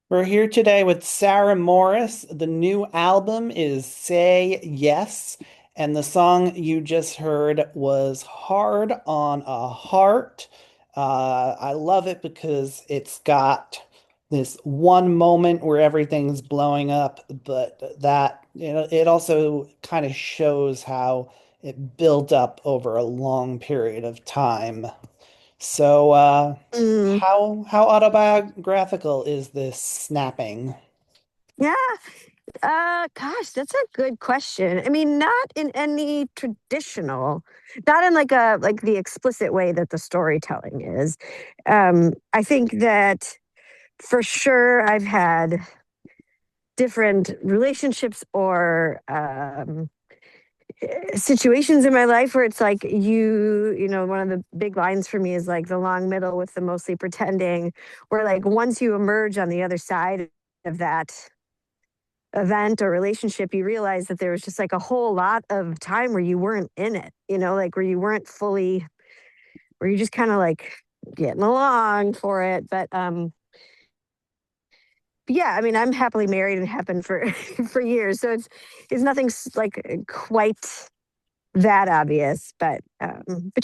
We're here today with Sarah Morris. The new album is Say Yes, and the song you just heard was Hard on a Heart. I love it because it's got this one moment where everything's blowing up, but it also kind of shows how it built up over a long period of time. So, Mm, how autobiographical is this snapping? yeah. Gosh, that's a good question. I mean, not in any traditional, not in like the explicit way that the storytelling is. I think that for sure I've had different relationships or situations in my life where it's like one of the big lines for me is like the long middle with the mostly pretending, where like once you emerge on the other side of that event or relationship, you realize that there was just like a whole lot of time where you weren't in it, like where you weren't fully, where you're just kind of like getting along for it. But yeah, I mean, I'm happily married and have been for for years, so it's nothing like quite that obvious. But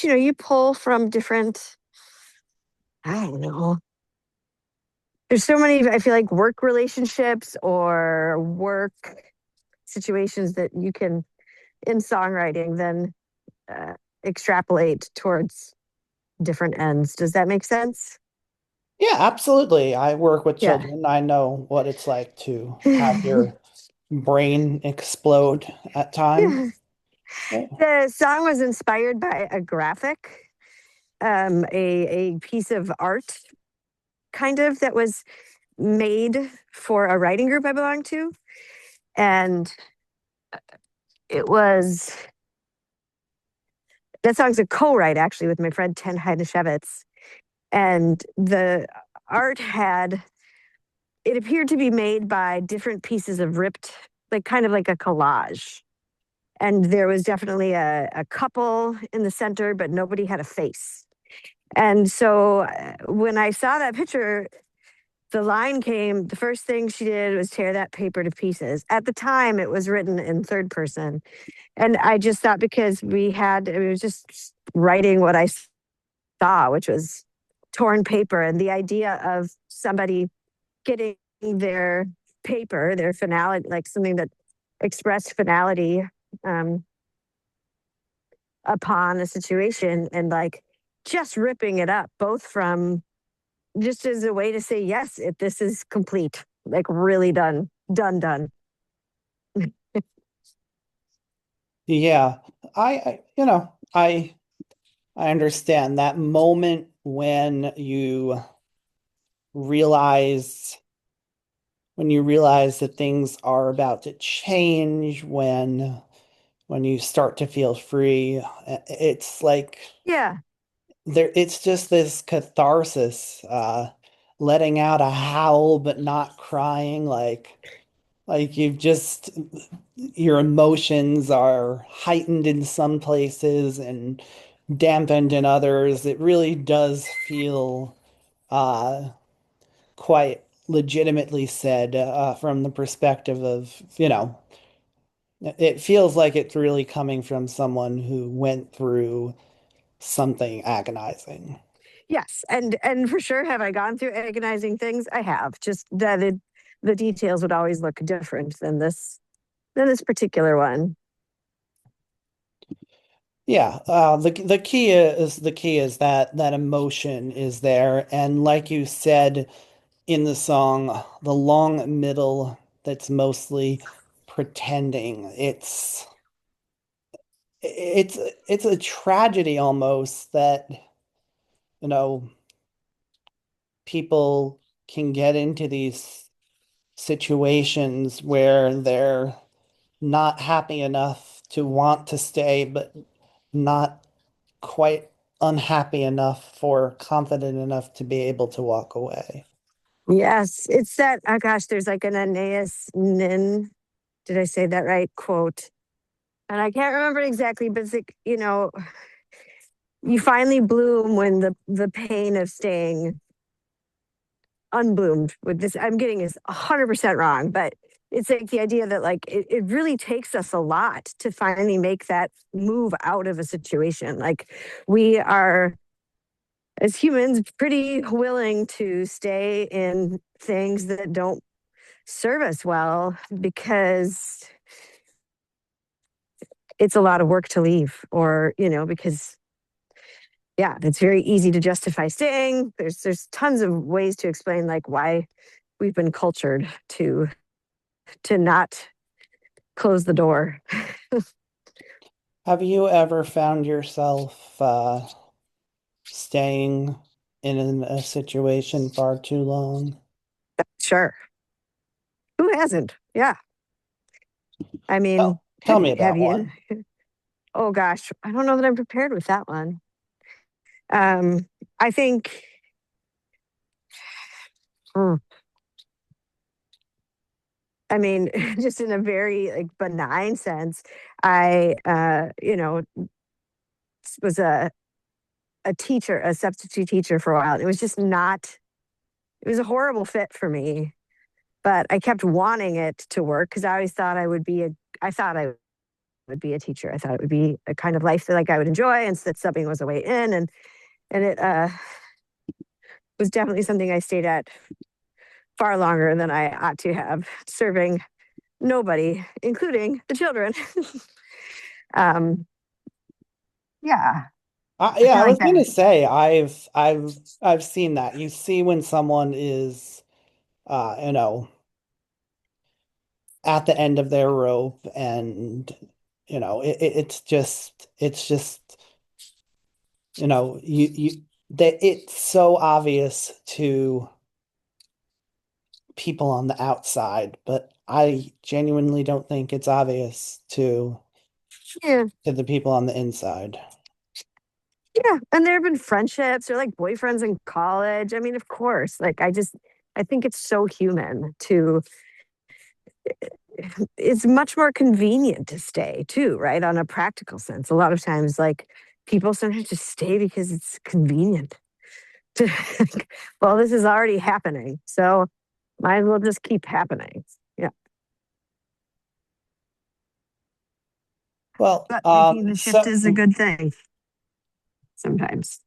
you pull from different. I don't know. There's so many. I feel like work relationships or work situations that you can in songwriting then uh, extrapolate towards different ends. Does that make sense? Yeah, absolutely. I work with Yeah. children. I know what it's like to have your brain explode at times. Yeah. The song was inspired by a graphic, a piece of art kind of that was made for a writing group I belong to. And it was that song's a co-write actually with my friend Ten Heideshevitz. And the art had it appeared to be made by different pieces of ripped, like kind of like a collage. And there was definitely a couple in the center, but nobody had a face. And so when I saw that picture, the line came, the first thing she did was tear that paper to pieces. At the time, it was written in third person. And I just thought because it was just writing what I saw, which was torn paper. And the idea of somebody getting their paper, their finality, like something that expressed finality um, upon a situation and like just ripping it up, both from just as a way to say, yes, this is complete, like really done, done, done. Yeah. I understand that moment realize when you realize that things are about to change, when you start to feel free. It's like Yeah. it's just this catharsis, letting out a howl but not crying, like your emotions are heightened in some places and dampened in others. It really does feel uh quite legitimately said, from the perspective of, it feels like it's really coming from someone who went through something agonizing. Yes. And for sure, have I gone through agonizing things? I have. Just that the details would always look different than this particular one. Yeah, the key is that that emotion is there, and like you said in the song, the long middle that's mostly pretending. It's it's a tragedy almost that, you know, people can get into these situations where they're not happy enough to want to stay, but not quite unhappy enough or confident enough to be able to walk away. Yes, it's that. Oh gosh, there's like an Anais Nin. Did I say that right? Quote, and I can't remember it exactly, but it's like you finally bloom when the pain of staying unbloomed with this. I'm getting is 100% wrong, but it's like the idea that like it really takes us a lot to finally make that move out of a situation. Like we are as humans pretty willing to stay in things that don't serve us well because it's a lot of work to leave, or because yeah, it's very easy to justify staying. There's tons of ways to explain like why we've been cultured to not close the door. Have you ever found yourself staying in a situation far too long? Sure. Who hasn't? Yeah. I mean, Tell me have about you? one. Oh gosh, I don't know that I'm prepared with that one. Um, I think, mm, I mean, just in a very like benign sense, I, was a teacher, a substitute teacher for a while. It was just not. It was a horrible fit for me, but I kept wanting it to work because I always thought I would be a. I thought I would be a teacher. I thought it would be a kind of life that like I would enjoy, and that subbing was a way in, and it was definitely something I stayed at far longer than I ought to have, serving nobody, including the children. um, yeah, I Yeah, feel I like was that. gonna say I've seen that. You see when someone is you know, at the end of their rope, and it's just you that it's so obvious to people on the outside, but I genuinely don't think it's obvious Yeah, to the people on the inside. yeah, and there have been friendships or like boyfriends in college. I mean, of course, like I think it's so human to. It's much more convenient to stay too, right? On a practical sense, a lot of times, like people sometimes just stay because it's convenient. To, well, this is already happening, so might as well just keep happening. Yeah, Well, but making the shift so is a good thing sometimes.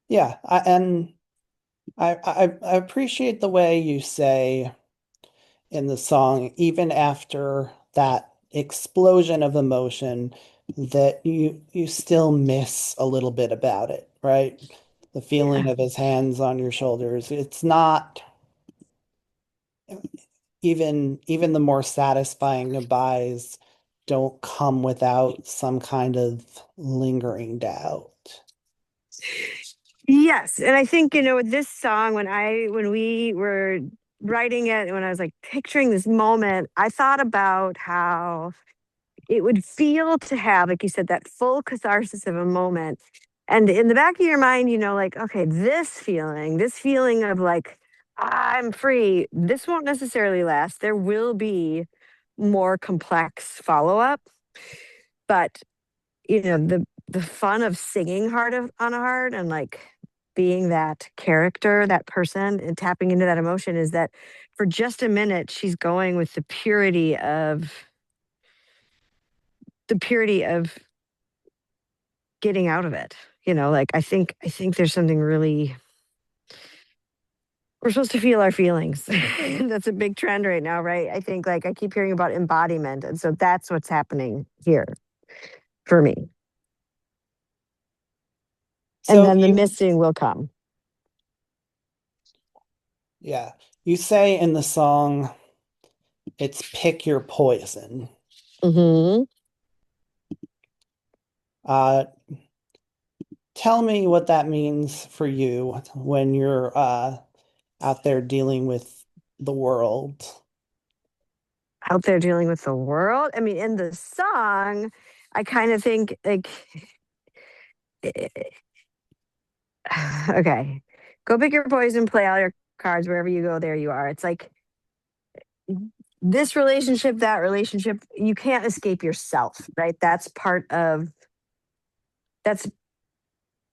yeah, I appreciate the way you say in the song, even after that explosion of emotion, that you still miss a little bit about it, right? The feeling Yeah. of his hands on your shoulders. It's not even the more satisfying goodbyes don't come without some kind of lingering doubt. Yes, and I think with this song when we were writing it, when I was like picturing this moment, I thought about how it would feel to have, like you said, that full catharsis of a moment. And in the back of your mind, like, okay, this feeling of like, I'm free, this won't necessarily last. There will be more complex follow up. But, the fun of singing on a heart and like being that character, that person, and tapping into that emotion is that for just a minute, she's going with the purity of getting out of it. Like I think there's something really we're supposed to feel our feelings. That's a big trend right now, right? I think like I keep hearing about embodiment. And so that's what's happening here for me. And So then the you, missing will come. yeah, you say in the song, it's pick your poison. Hmm. Uh, Tell me what that means for you when you're out there dealing with the world. Out there dealing with the world. I mean, in the song, I kind of think like, okay, go pick your poison, play all your cards wherever you go, there you are. It's like this relationship, that relationship, you can't escape yourself, right? That's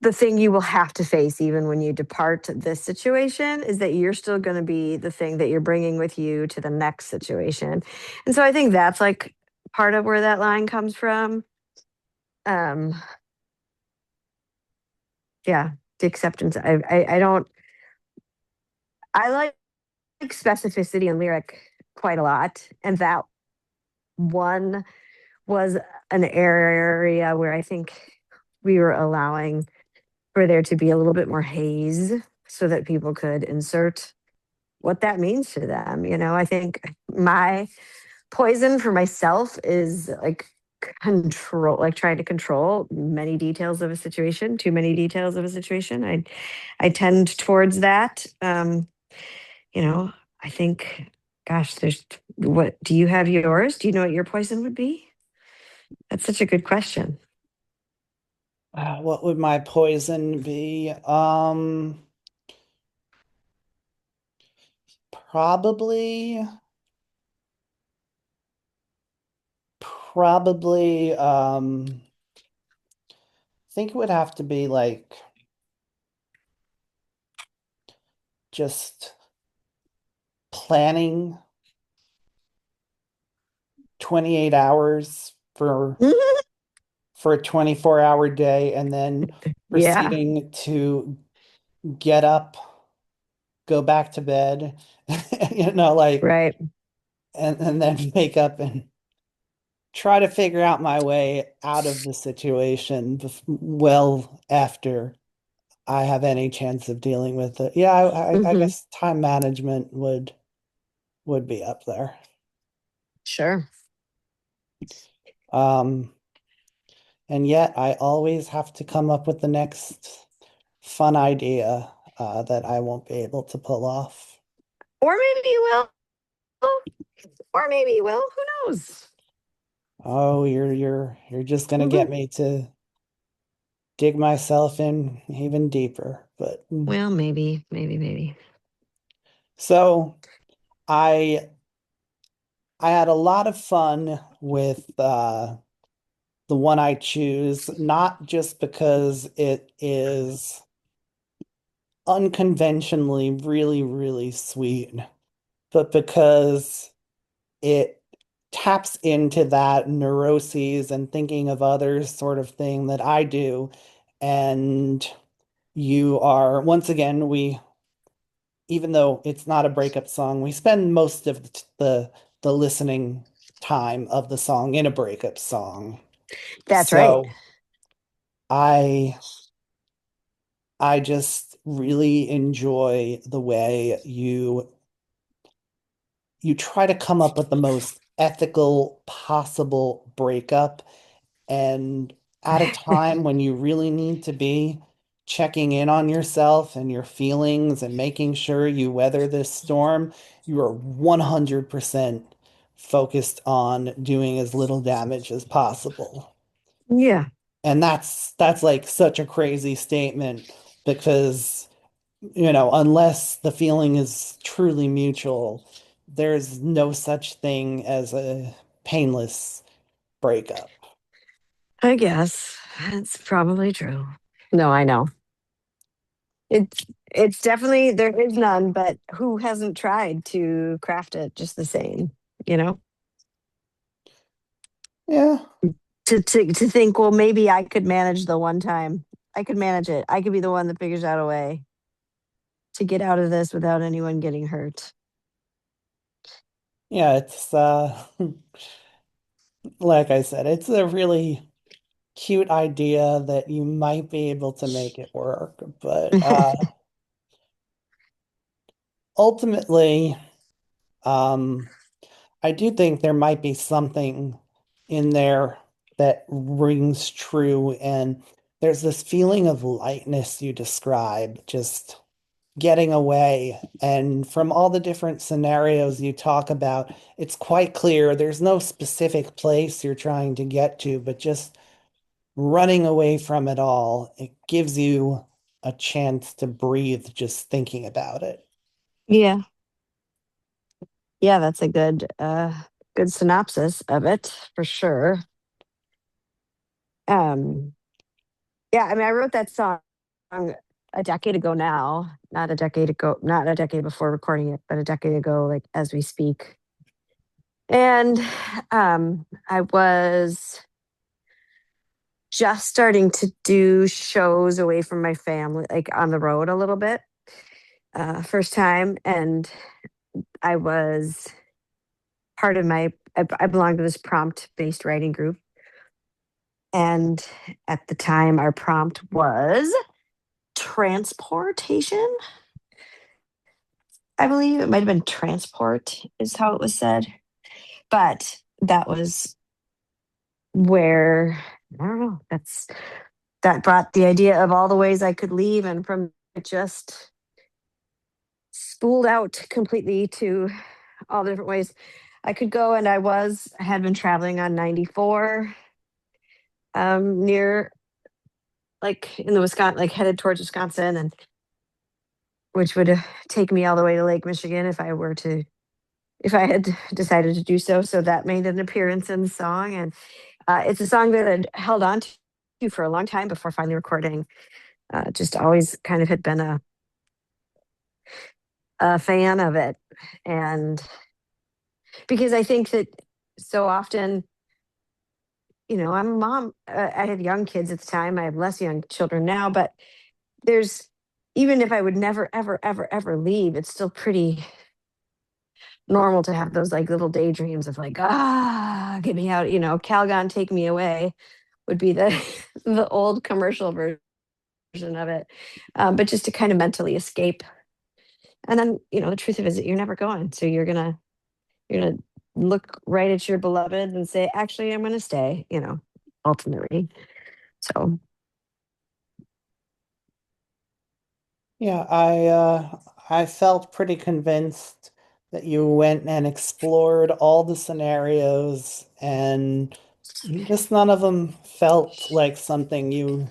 the thing you will have to face even when you depart this situation is that you're still going to be the thing that you're bringing with you to the next situation. And so I think that's like part of where that line comes from. Um, yeah, the acceptance. I don't, I like specificity in lyric quite a lot. And that one was an area where I think we were allowing for there to be a little bit more haze so that people could insert what that means to them. You know, I think my poison for myself is like control, like trying to control many details of a situation, too many details of a situation. I tend towards that. You know, I think, gosh, there's what do you have yours? Do you know what your poison would be? That's such a good question. What would my poison be? Probably, probably, I think it would have to be like just planning 28 hours for a 24-hour day and then Yeah, proceeding to get up, go back to bed, like, right. and then wake up and try to figure out my way out of the situation well after I have any chance of dealing with it. Yeah, I Hmm. guess time management would be up there. Sure. Um, and yet I always have to come up with the next fun idea that I won't be able to pull off. Or maybe you will. Or maybe you will. Who knows? Oh, you're just gonna get Mhm. me to dig myself in even deeper. But Well, maybe. so I I had a lot of fun with the one I choose, not just because it is unconventionally really, really sweet, but because it taps into that neuroses and thinking of others sort of thing that I do. And you are, once again, even though it's not a breakup song, we spend most of the listening time of the song in a breakup song. That's right. So I I just really enjoy the way you try to come up with the most ethical possible breakup and at a time when you really need to be checking in on yourself and your feelings and making sure you weather this storm, you are 100% focused on doing as little damage as possible. Yeah. And that's like such a crazy statement because unless the feeling is truly mutual, there's no such thing as a painless breakup. I guess that's probably true. No, I know. It's definitely there is none, but who hasn't tried to craft it just the same, you know? Yeah, To think, well, maybe I could manage the one time. I could manage it. I could be the one that figures out a way to get out of this without anyone getting hurt. yeah, it's like I said, it's a really cute idea that you might be able to make it work, but ultimately, um I do think there might be something in there that rings true. And there's this feeling of lightness you describe, just getting away. And from all the different scenarios you talk about, it's quite clear there's no specific place you're trying to get to, but just running away from it all. It gives you a chance to breathe just thinking about it. Yeah. Yeah, that's a good synopsis of it for sure. Um yeah, I mean I wrote that song a decade ago now, not a decade ago, not a decade before recording it, but a decade ago, like as we speak. And I was just starting to do shows away from my family, like on the road a little bit, first time. And I was part of I belonged to this prompt based writing group. And at the time, our prompt was transportation. I believe it might have been transport, is how it was said. But that was where, I don't know, that brought the idea of all the ways I could leave. And from it just spooled out completely to all the different ways I could go. And I had been traveling on 94, near, like in the Wisconsin, like headed towards Wisconsin, and which would take me all the way to Lake Michigan if I had decided to do so. So that made an appearance in the song. And it's a song that I'd held on to for a long time before finally recording. Just always kind of had been a fan of it. And because I think that so often, I'm a mom. I had young kids at the time. I have less young children now, but there's, even if I would never, ever, ever, ever leave, it's still pretty normal to have those like little daydreams of like, get me out, Calgon, take me away would be the the old commercial version of it. But just to kind of mentally escape. And then, the truth of it is that you're never going. So you're gonna look right at your beloved and say, actually, I'm gonna stay, ultimately. So Yeah, I felt pretty convinced that you went and explored all the scenarios and just none of them felt like something you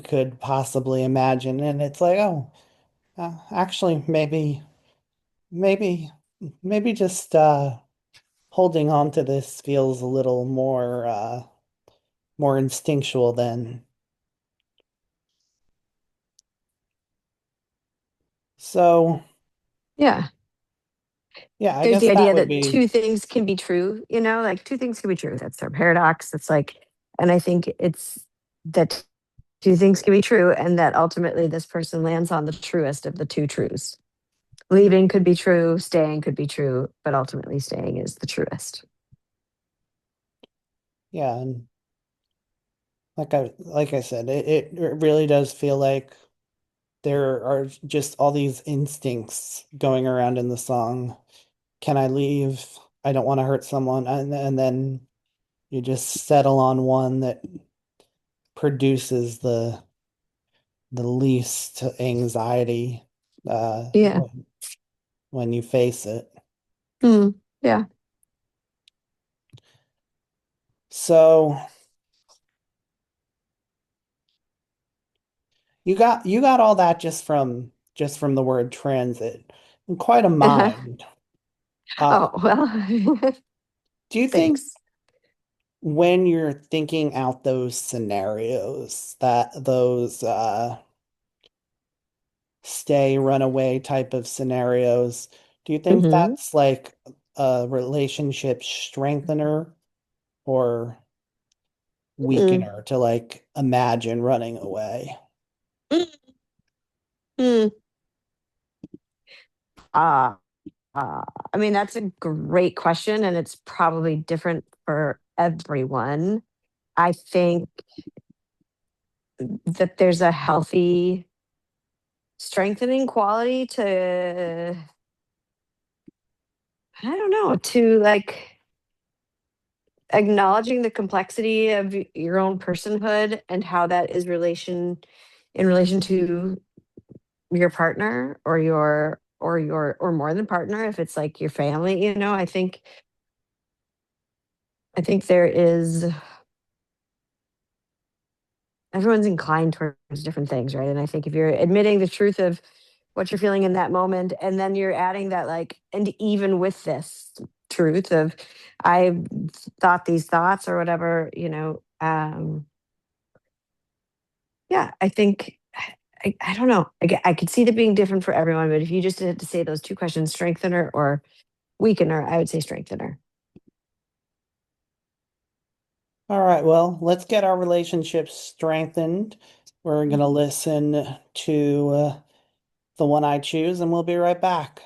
could possibly imagine. And it's like, oh, actually, maybe, maybe just holding on to this feels a little more instinctual than. So, yeah. yeah, I There's guess the that idea would that be, two things can be true, like two things can be true. That's their paradox. It's like, and I think it's that two things can be true, and that ultimately this person lands on the truest of the two truths. Leaving could be true, staying could be true, but ultimately staying is the truest. yeah, and like I said, it really does feel like there are just all these instincts going around in the song. Can I leave? I don't want to hurt someone, and then you just settle on one that produces the least anxiety Yeah. when you face it. Mm, yeah. So you got all that just from the word transit. And quite a Uh-huh. mind. Oh, Uh, well, do you think thanks. when you're thinking out those scenarios, that those stay, run away type of scenarios, do you think Hmm. that's like a relationship strengthener or Mm, weakener to like imagine running away? mm, mm. Uh, uh, I mean, that's a great question, and it's probably different for everyone. I think that there's a healthy strengthening quality to, I don't know, to like acknowledging the complexity of your own personhood and how that is in relation to your partner or more than partner, if it's like your family. I think there is, everyone's inclined towards different things, right? And I think if you're admitting the truth of what you're feeling in that moment, and then you're adding that, like, and even with this truth of, I thought these thoughts or whatever, yeah, I think I don't know. I could see that being different for everyone, but if you just had to say those two questions, strengthener or weakener, I would say strengthener. All right, well, let's get our relationship strengthened. We're going to listen to the one I choose, and we'll be right back.